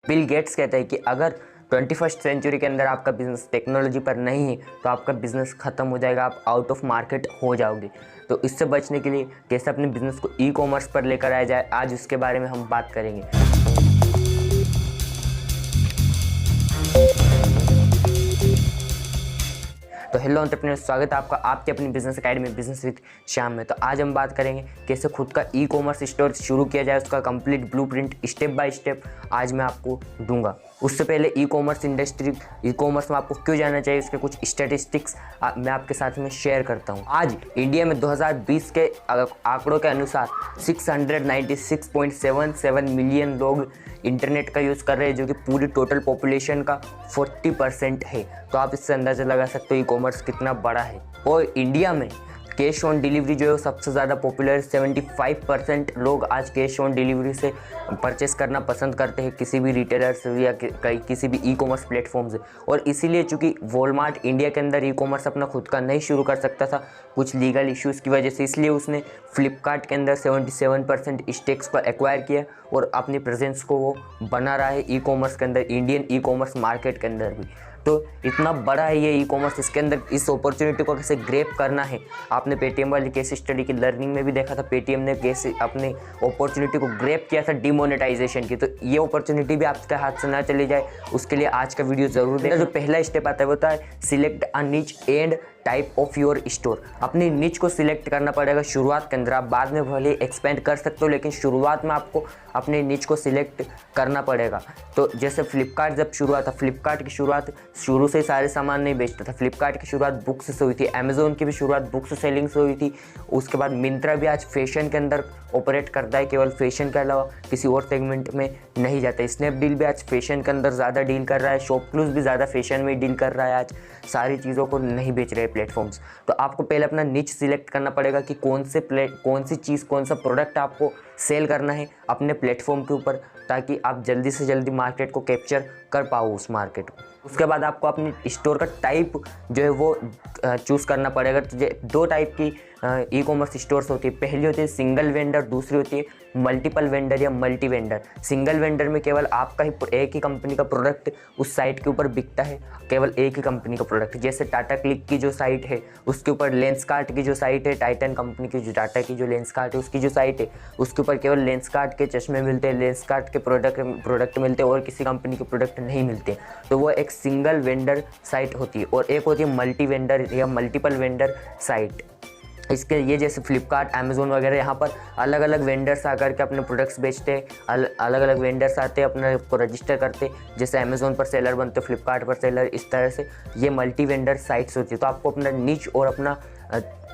Bill Gates कहते हैं कि अगर 21st सेंचुरी के अंदर आपका बिजनेस टेक्नोलॉजी पर नहीं है तो आपका बिजनेस खत्म हो जाएगा, आप आउट ऑफ मार्केट हो जाओगे। तो इससे बचने के लिए कैसे अपने बिजनेस को ई कॉमर्स पर लेकर आया जाए, आज उसके बारे में हम बात करेंगे। तो हेलो एंटरप्रेन्योर, स्वागत है आपका आपके अपनी business academy business with Shyam में। तो आज हम बात करेंगे कैसे खुद का ई कॉमर्स स्टोर शुरू किया जाए, उसका complete blueprint step by step आज मैं आपको दूंगा। उससे पहले e commerce industry, e commerce में आपको क्यों जाना चाहिए, उसके कुछ स्टैटिस्टिक्स मैं आपके साथ में शेयर करता हूँ। आज इंडिया में 2020 के आंकड़ों के अनुसार 696.77 मिलियन लोग इंटरनेट का यूज़ कर रहे हैं, जो कि पूरी टोटल पॉपुलेशन का 40% है। तो आप इससे अंदाज़ा लगा सकते हो ई कॉमर्स कितना बड़ा है। और इंडिया में कैश ऑन डिलीवरी जो है वो सबसे ज़्यादा पॉपुलर है। 75% लोग आज कैश ऑन डिलीवरी से परचेस करना पसंद करते हैं, किसी भी रिटेलर से या किसी भी ई कॉमर्स प्लेटफॉर्म से। और इसीलिए चूँकि वॉलमार्ट इंडिया के अंदर ई कॉमर्स अपना खुद का नहीं शुरू कर सकता था कुछ लीगल इश्यूज़ की वजह से, इसलिए उसने फ्लिपकार्ट के अंदर 77% स्टेक्स को एक्वायर किया और अपनी प्रेजेंस को वो बना रहा है ई कॉमर्स के अंदर, इंडियन ई कॉमर्स मार्केट के अंदर भी। तो इतना बड़ा है ये ई कॉमर्स, इसके अंदर इस अपॉर्चुनिटी को कैसे ग्रैब करना है। आपने पेटीएम वाली केस स्टडी की लर्निंग में भी देखा था, पेटीएम ने कैसे अपने अपॉर्चुनिटी को ग्रैब किया था डिमोनेटाइजेशन की। तो ये अपॉर्चुनिटी भी आपके हाथ से ना चली जाए, उसके लिए आज का वीडियो ज़रूर देखना। जो पहला स्टेप आता है वो होता है सिलेक्ट अ निच and type of your store. अपनी निच को सिलेक्ट करना पड़ेगा शुरुआत के अंदर। आप बाद में भले एक्सपेंड कर सकते हो, लेकिन शुरुआत में आपको अपने निच को सिलेक्ट करना पड़ेगा। तो जैसे फ्लिपकार्ट जब शुरू हुआ था, फ्लिपकार्ट की शुरुआत शुरू से सारे सामान नहीं बेचता था। फ्लिपकार्ट की शुरुआत बुक्स से हुई थी, अमेजोन की भी शुरुआत बुक्स सेलिंग से हुई थी। उसके बाद मिंत्रा भी आज फैशन के अंदर ऑपरेट करता है, केवल फैशन के अलावा किसी और सेगमेंट में नहीं जाता। स्नैपडील भी आज फैशन के अंदर ज़्यादा डील कर रहा है, शॉपक्लूज भी ज़्यादा फैशन में डील कर रहा है। आज सारी चीज़ों को नहीं बेच रहे प्लेटफॉर्म्स। तो आपको पहले अपना निच सिलेक्ट करना पड़ेगा कि कौन सी चीज़, कौन सा प्रोडक्ट आपको सेल करना है अपने प्लेटफॉर्म के ऊपर, ताकि आप जल्दी से जल्दी मार्केट को कैप्चर कर पाओ उस मार्केट को। उसके बाद आपको अपनी स्टोर का टाइप जो है वो चूज़ करना पड़ेगा। तो दो टाइप की ई कॉमर्स स्टोर्स होती है। पहली होती है सिंगल वेंडर, दूसरी होती है मल्टीपल वेंडर या मल्टी वेंडर। सिंगल वेंडर में केवल आपका ही एक ही कंपनी का प्रोडक्ट उस साइट के ऊपर बिकता है, केवल एक ही कंपनी का प्रोडक्ट। जैसे टाटा क्लिक की जो साइट है उसके ऊपर लेंसकार्ट की जो साइट है, टाइटन कंपनी की जो टाटा की जो लेंसकार्ट है उसकी जो साइट है उसके ऊपर केवल लेंसकार्ट के चश्मे मिलते हैं, लेंसकार्ट के प्रोडक्ट मिलते हैं और किसी कंपनी के प्रोडक्ट नहीं मिलते। तो वो एक सिंगल वेंडर साइट होती है। और एक होती है मल्टी वेंडर या मल्टीपल वेंडर साइट। इसके ये जैसे फ्लिपकार्ट, अमेज़ोन वगैरह, यहाँ पर अलग अलग वेंडर्स आकर के अपने प्रोडक्ट्स बेचते हैं। अलग अलग वेंडर्स आते हैं, अपने को रजिस्टर करते, जैसे अमेज़ोन पर सेलर बनते, फ्लिपकार्ट पर सेलर, इस तरह से ये मल्टी वेंडर साइट्स होती है। तो आपको अपना निच और अपना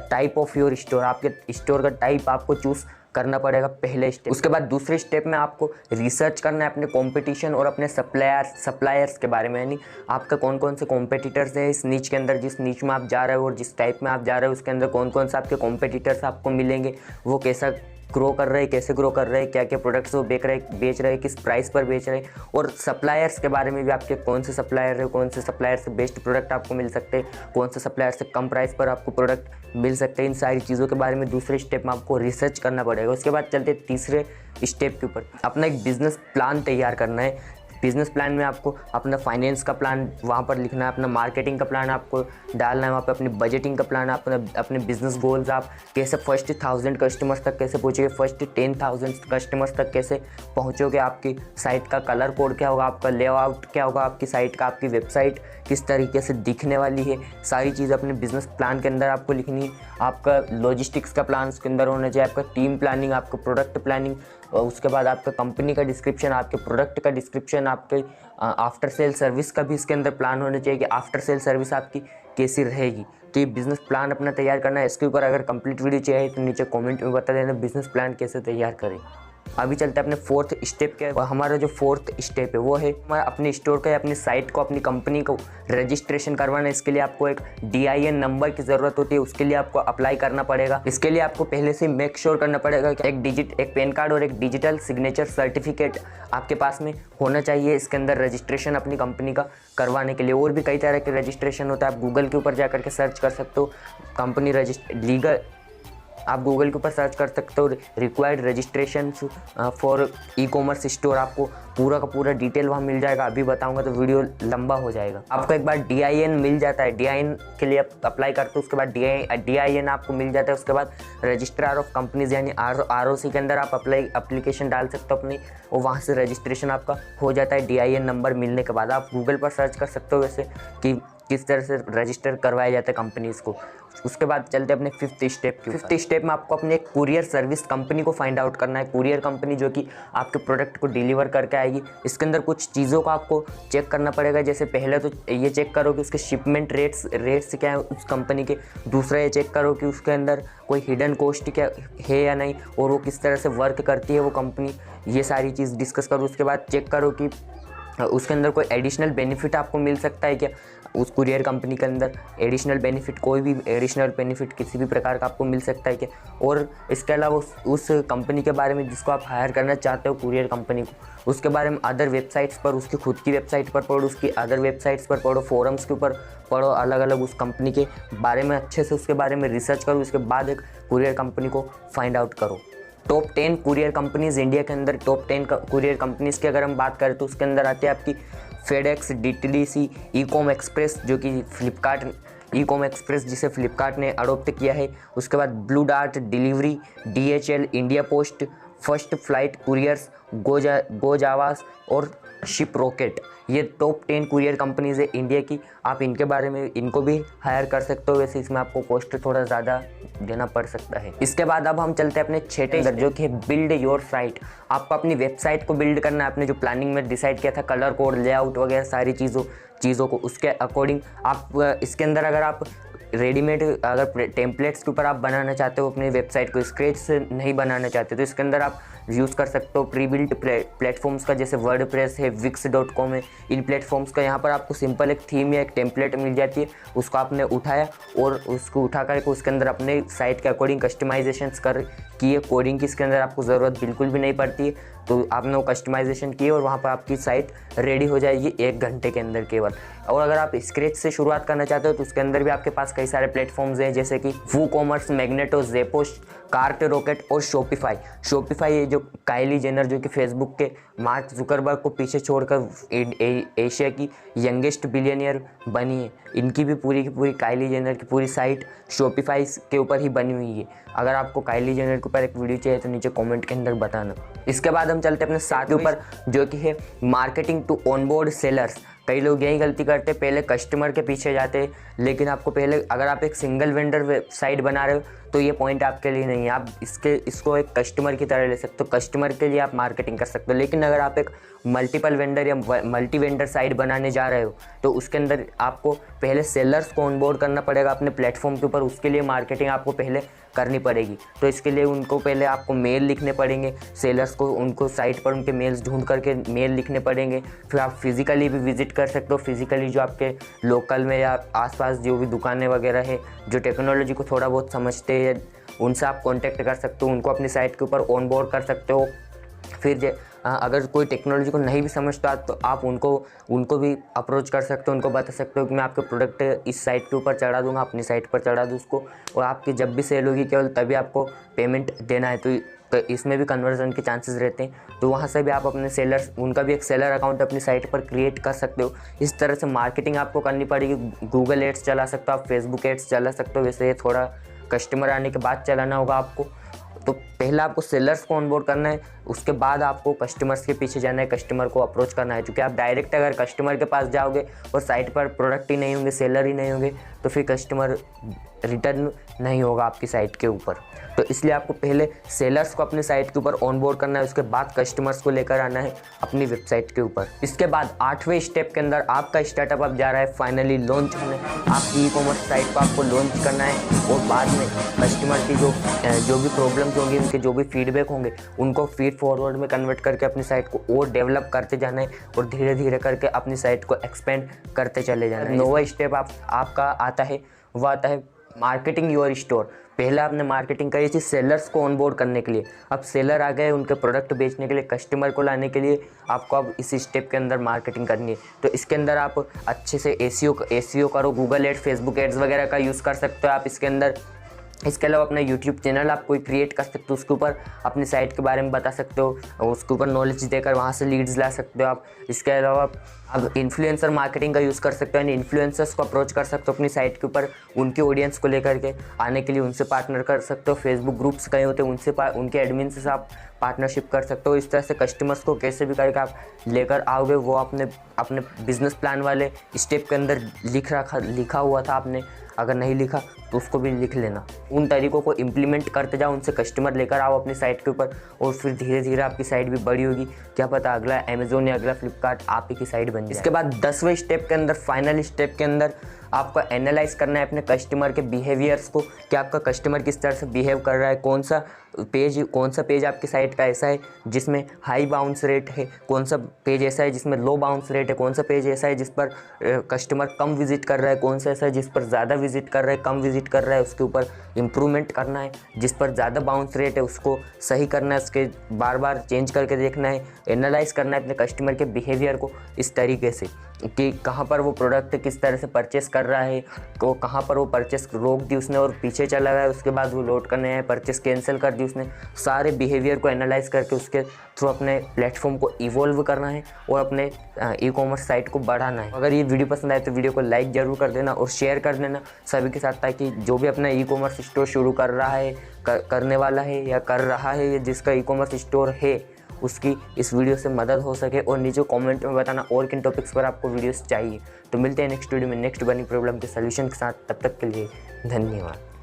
टाइप ऑफ योर स्टोर, आपके स्टोर का टाइप आपको चूज़ करना पड़ेगा पहले स्टेप। उसके बाद दूसरे स्टेप में आपको रिसर्च करना है अपने कंपटीशन और अपने सप्लायर्स के बारे में, यानी आपका कौन कौन से कॉम्पिटिटर्स हैं इस नीच के अंदर, जिस नीच में आप जा रहे हो और जिस टाइप में आप जा रहे हो उसके अंदर कौन कौन से आपके कॉम्पिटिटर्स आपको मिलेंगे, वो कैसा ग्रो कर रहे हैं, कैसे ग्रो कर रहे हैं, क्या क्या प्रोडक्ट्स वो बेच रहे हैं, किस प्राइस पर बेच रहे हैं। और सप्लायर्स के बारे में भी, आपके कौन से सप्लायर है, कौन से सप्लायर से बेस्ट प्रोडक्ट आपको मिल सकते हैं, कौन से सप्लायर से कम प्राइस पर आपको प्रोडक्ट मिल सकते हैं। इन सारी चीज़ों के बारे में दूसरे स्टेप में आपको रिसर्च करना पड़ेगा। उसके बाद चलते तीसरे स्टेप के ऊपर, अपना एक बिजनेस प्लान तैयार करना है। बिज़नेस प्लान में आपको अपना फाइनेंस का प्लान वहाँ पर लिखना है, अपना मार्केटिंग का प्लान आपको डालना है वहाँ पे, अपनी बजटिंग का प्लान, अपने बिजनेस गोल्स, आप कैसे फर्स्ट 1000 कस्टमर्स तक कैसे पहुँचोगे, फर्स्ट 10,000 कस्टमर्स तक कैसे पहुँचोगे, आपकी साइट का कलर कोड क्या होगा, आपका लेआउट क्या होगा, आपकी साइट का, आपकी वेबसाइट किस तरीके से दिखने वाली है, सारी चीज़ अपने बिजनेस प्लान के अंदर आपको लिखनी है। आपका लॉजिस्टिक्स का प्लान उसके अंदर होना चाहिए, आपका टीम प्लानिंग, आपका प्रोडक्ट प्लानिंग, उसके बाद आपका कंपनी का डिस्क्रिप्शन, आपके प्रोडक्ट का डिस्क्रिप्शन, आपके आफ्टर सेल सर्विस का भी इसके अंदर प्लान होना चाहिए कि आफ्टर सेल सर्विस आपकी कैसी रहेगी। तो ये बिज़नेस प्लान अपना तैयार करना है। इसके ऊपर अगर कंप्लीट वीडियो चाहिए तो नीचे कमेंट में बता देना बिज़नेस प्लान कैसे तैयार करें। अभी चलते हैं अपने फोर्थ स्टेप के। हमारा जो फोर्थ स्टेप है वो है हमारा अपने स्टोर का या अपनी साइट को, अपनी कंपनी को रजिस्ट्रेशन करवाना है। इसके लिए आपको एक DIN नंबर की ज़रूरत होती है, उसके लिए आपको अप्लाई करना पड़ेगा। इसके लिए आपको पहले से मेक श्योर करना पड़ेगा कि एक पैन कार्ड और एक डिजिटल सिग्नेचर सर्टिफिकेट आपके पास में होना चाहिए इसके अंदर रजिस्ट्रेशन अपनी कंपनी का करवाने के लिए। और भी कई तरह के रजिस्ट्रेशन होता है, आप गूगल के ऊपर जाकर के सर्च कर सकते हो कंपनी आप गूगल के ऊपर सर्च कर सकते हो required registration for e commerce store, आपको पूरा का पूरा डिटेल वहाँ मिल जाएगा। अभी बताऊंगा तो वीडियो लंबा हो जाएगा। आपको एक बार DIN मिल जाता है, DIN के लिए आप अप्लाई करते हो, उसके बाद DIN आपको मिल जाता है। उसके बाद रजिस्ट्रार ऑफ कंपनीज यानी ROC के अंदर आप एप्लीकेशन डाल सकते हो अपनी, और वहाँ से रजिस्ट्रेशन आपका हो जाता है। DIN नंबर मिलने के बाद आप गूगल पर सर्च कर सकते हो वैसे कि किस तरह से रजिस्टर करवाया जाता है कंपनीज़ को। उसके बाद चलते अपने फिफ्थ स्टेप की। फिफ्थ स्टेप में आपको अपने एक कुरियर सर्विस कंपनी को फाइंड आउट करना है, कुरियर कंपनी जो कि आपके प्रोडक्ट को डिलीवर करके आएगी। इसके अंदर कुछ चीज़ों को आपको चेक करना पड़ेगा। जैसे पहले तो ये चेक करो कि उसके शिपमेंट रेट्स क्या है उस कंपनी के। दूसरा ये चेक करो कि उसके अंदर कोई हिडन कॉस्ट क्या है या नहीं, और वो किस तरह से वर्क करती है वो कंपनी। ये सारी चीज़ डिस्कस करो। उसके बाद चेक करो कि उसके अंदर कोई एडिशनल बेनिफिट आपको मिल सकता है क्या, उस कुरियर कंपनी के अंदर एडिशनल बेनिफिट, कोई भी एडिशनल बेनिफिट किसी भी प्रकार का आपको मिल सकता है क्या। और इसके अलावा उस कंपनी के बारे में जिसको आप हायर करना चाहते हो कुरियर कंपनी को, उसके बारे में अदर वेबसाइट्स पर, उसकी खुद की वेबसाइट पर पढ़ो, उसकी अदर वेबसाइट्स पर पढ़ो, फोरम्स के ऊपर पढ़ो, अलग अलग उस कंपनी के बारे में अच्छे से उसके बारे में रिसर्च करो। उसके बाद एक कुरियर कंपनी को फाइंड आउट करो। टॉप 10 कुरियर कंपनीज़ इंडिया के अंदर, टॉप 10 कुरियर कंपनीज़ की अगर हम बात करें तो उसके अंदर आती है आपकी फेडेक्स, DTDC, ईकॉम एक्सप्रेस जो कि फ्लिपकार्ट, ईकॉम एक्सप्रेस जिसे फ्लिपकार्ट ने अडोप्ट किया है। उसके बाद Blue Dart delivery, DHL, India Post, First Flight couriers, Gojavas और शिप रॉकेट। ये टॉप 10 कुरियर कंपनीज़ है इंडिया की। आप इनके बारे में, इनको भी हायर कर सकते हो। वैसे इसमें आपको कॉस्ट थोड़ा ज़्यादा देना पड़ सकता है। इसके बाद अब हम चलते हैं अपने छठे अंदर जो कि बिल्ड योर साइट। आपको अपनी वेबसाइट को बिल्ड करना है। आपने जो प्लानिंग में डिसाइड किया था, कलर कोड, लेआउट वगैरह सारी चीज़ों को उसके अकॉर्डिंग आप इसके अंदर अगर आप रेडीमेड अगर टेम्पलेट्स के ऊपर आप बनाना चाहते हो अपनी वेबसाइट को, स्क्रैच से नहीं बनाना चाहते, तो इसके अंदर आप यूज़ कर सकते हो प्री बिल्ट प्लेटफॉर्म्स का, जैसे वर्डप्रेस है, wix.com है। इन प्लेटफॉर्म्स का यहाँ पर आपको सिंपल एक थीम या एक टेम्पलेट मिल जाती है। उसको आपने उठाया और उसको उठा करके उसके अंदर अपने साइट के अकॉर्डिंग कस्टमाइजेशंस किए। कोडिंग की इसके अंदर आपको ज़रूरत बिल्कुल भी नहीं पड़ती है। तो आपने वो कस्टमाइजेशन किए और वहाँ पर आपकी साइट रेडी हो जाएगी 1 घंटे के अंदर केवल। और अगर आप स्क्रैच से शुरुआत करना चाहते हो तो उसके अंदर भी आपके पास कई सारे प्लेटफॉर्म्स हैं, जैसे कि वूकॉमर्स, मैग्नेटो, ज़ेपोस्ट, कार्ट रॉकेट और शॉपिफाई ये जो काइली जेनर जो कि फेसबुक के मार्क जुकरबर्ग को पीछे छोड़कर एशिया की यंगेस्ट बिलियनियर बनी है, इनकी भी पूरी की पूरी काइली जेनर की पूरी साइट शॉपिफाई के ऊपर ही बनी हुई है। अगर आपको काइली जेनर के ऊपर एक वीडियो चाहिए तो नीचे कमेंट के अंदर बताना। इसके बाद हम चलते हैं अपने 7 के ऊपर जो कि है मार्केटिंग टू ऑनबोर्ड सेलर्स। कई लोग यही गलती करते हैं, पहले कस्टमर के पीछे जाते हैं, लेकिन आपको पहले अगर आप एक सिंगल वेंडर वेबसाइट बना रहे हो तो ये पॉइंट आपके लिए नहीं है। आप इसको एक कस्टमर की तरह ले सकते हो, कस्टमर के लिए आप मार्केटिंग कर सकते हो। लेकिन अगर आप एक मल्टीपल वेंडर या मल्टी वेंडर साइट बनाने जा रहे हो तो उसके अंदर आपको पहले सेलर्स को ऑनबोर्ड करना पड़ेगा अपने प्लेटफॉर्म के ऊपर। उसके लिए मार्केटिंग आपको पहले करनी पड़ेगी। तो इसके लिए उनको पहले आपको मेल लिखने पड़ेंगे सेलर्स को, उनको साइट पर उनके मेल्स ढूंढ करके मेल लिखने पड़ेंगे। फिर आप फिज़िकली भी विजिट कर सकते हो। फिज़िकली जो आपके लोकल में या आसपास जो भी दुकानें वगैरह है जो टेक्नोलॉजी को थोड़ा बहुत समझते हैं, उनसे आप कांटेक्ट कर सकते हो, उनको अपनी साइट के ऊपर ऑनबोर्ड कर सकते हो। फिर अगर कोई टेक्नोलॉजी को नहीं भी समझता तो आप उनको भी अप्रोच कर सकते हो, उनको बता सकते हो कि मैं आपके प्रोडक्ट इस साइट के ऊपर चढ़ा दूंगा, अपनी साइट पर चढ़ा दूँ उसको, और आपकी जब भी सेल होगी केवल तभी आपको पेमेंट देना है। तो इसमें भी कन्वर्जन के चांसेस रहते हैं। तो वहाँ से भी आप अपने सेलर्स, उनका भी एक सेलर अकाउंट अपनी साइट पर क्रिएट कर सकते हो। इस तरह से मार्केटिंग आपको करनी पड़ेगी। गूगल एड्स चला सकते हो आप, फेसबुक एड्स चला सकते हो। वैसे ये थोड़ा कस्टमर आने के बाद चलाना होगा आपको। तो पहला आपको सेलर्स को ऑनबोर्ड करना है, उसके बाद आपको कस्टमर्स के पीछे जाना है, कस्टमर को अप्रोच करना है। क्योंकि आप डायरेक्ट अगर कस्टमर के पास जाओगे और साइट पर प्रोडक्ट ही नहीं होंगे, सेलर ही नहीं होंगे, तो फिर कस्टमर रिटर्न नहीं होगा आपकी साइट के ऊपर। तो इसलिए आपको पहले सेलर्स को अपनी साइट के ऊपर ऑनबोर्ड करना है, उसके बाद कस्टमर्स को लेकर आना है अपनी वेबसाइट के ऊपर। इसके बाद 8वें स्टेप के अंदर आपका स्टार्टअप अब जा रहा है फाइनली लॉन्च होने। आपकी ई कॉमर्स साइट को आपको लॉन्च करना है और बाद में कस्टमर की जो भी प्रॉब्लम्स होंगी, उनके जो भी फीडबैक होंगे, उनको फीड फॉरवर्ड में कन्वर्ट करके अपनी साइट को और डेवलप करते जाना है और धीरे धीरे करके अपनी साइट को एक्सपेंड करते चले जाना है। 9वां स्टेप आपका आता है, वह आता है मार्केटिंग योर स्टोर। पहले आपने मार्केटिंग करी थी सेलर्स को ऑनबोर्ड करने के लिए, अब सेलर आ गए उनके प्रोडक्ट बेचने के लिए, कस्टमर को लाने के लिए आपको अब इसी स्टेप के अंदर मार्केटिंग करनी है। तो इसके अंदर आप अच्छे से एसईओ करो, गूगल एड्स, फेसबुक एड्स वगैरह का यूज़ कर सकते हो आप इसके अंदर। इसके अलावा अपना यूट्यूब चैनल आप कोई क्रिएट कर सकते हो, उसके ऊपर अपनी साइट के बारे में बता सकते हो, उसके ऊपर नॉलेज देकर वहाँ से लीड्स ला सकते हो आप। इसके अलावा आप इन्फ्लुएंसर मार्केटिंग का यूज़ कर सकते हो, यानी इन्फ्लुएंसर्स को अप्रोच कर सकते हो अपनी साइट के ऊपर, उनकी ऑडियंस को लेकर के आने के लिए उनसे पार्टनर कर सकते हो। फेसबुक ग्रुप्स कहीं होते हैं उनसे उनके एडमिन से आप पार्टनरशिप कर सकते हो। इस तरह से कस्टमर्स को कैसे भी करके आप लेकर आओगे, वो अपने बिजनेस प्लान वाले स्टेप के अंदर लिखा हुआ था आपने, अगर नहीं लिखा तो उसको भी लिख लेना। उन तरीकों को इम्प्लीमेंट करते जाओ, उनसे कस्टमर लेकर आओ अपनी साइट के ऊपर, और फिर धीरे धीरे आपकी साइट भी बड़ी होगी। क्या पता अगला अमेज़ोन या अगला फ्लिपकार्ट आप ही की साइट बन जाए। इसके बाद 10वें स्टेप के अंदर, फाइनल स्टेप के अंदर आपको एनालाइज करना है अपने कस्टमर के बिहेवियर्स को, कि आपका कस्टमर किस तरह से बिहेव कर रहा है, कौन सा पेज आपकी साइट का ऐसा है जिसमें हाई बाउंस रेट है, कौन सा पेज ऐसा है जिसमें लो बाउंस रेट है, कौन सा पेज ऐसा है जिस पर कस्टमर कम विजिट कर रहा है, कौन सा ऐसा है जिस पर ज़्यादा विजिट कर रहा है, कम विजिट कर रहा है, उसके ऊपर इम्प्रूवमेंट करना है। जिस पर ज़्यादा बाउंस रेट है उसको सही करना है, उसके बार बार चेंज करके देखना है, एनालाइज करना है अपने कस्टमर के बिहेवियर को इस तरीके से कि कहाँ पर वो प्रोडक्ट किस तरह से परचेस कर रहा है, को कहाँ पर वो परचेस रोक दी उसने और पीछे चला गया, उसके बाद वो लोड करने आए, परचेस कैंसिल कर दी उसने। सारे बिहेवियर को एनालाइज करके उसके थ्रू अपने प्लेटफॉर्म को इवॉल्व करना है और अपने ई कॉमर्स साइट को बढ़ाना है। अगर ये वीडियो पसंद आए तो वीडियो को लाइक ज़रूर कर देना और शेयर कर देना सभी के साथ, ताकि जो भी अपना ई कॉमर्स स्टोर शुरू कर रहा है, करने वाला है या कर रहा है, या जिसका ई कॉमर्स स्टोर है, उसकी इस वीडियो से मदद हो सके। और नीचे कमेंट में बताना और किन टॉपिक्स पर आपको वीडियोस चाहिए। तो मिलते हैं नेक्स्ट वीडियो में नेक्स्ट बर्निंग प्रॉब्लम के सलूशन के साथ। तब तक के लिए धन्यवाद।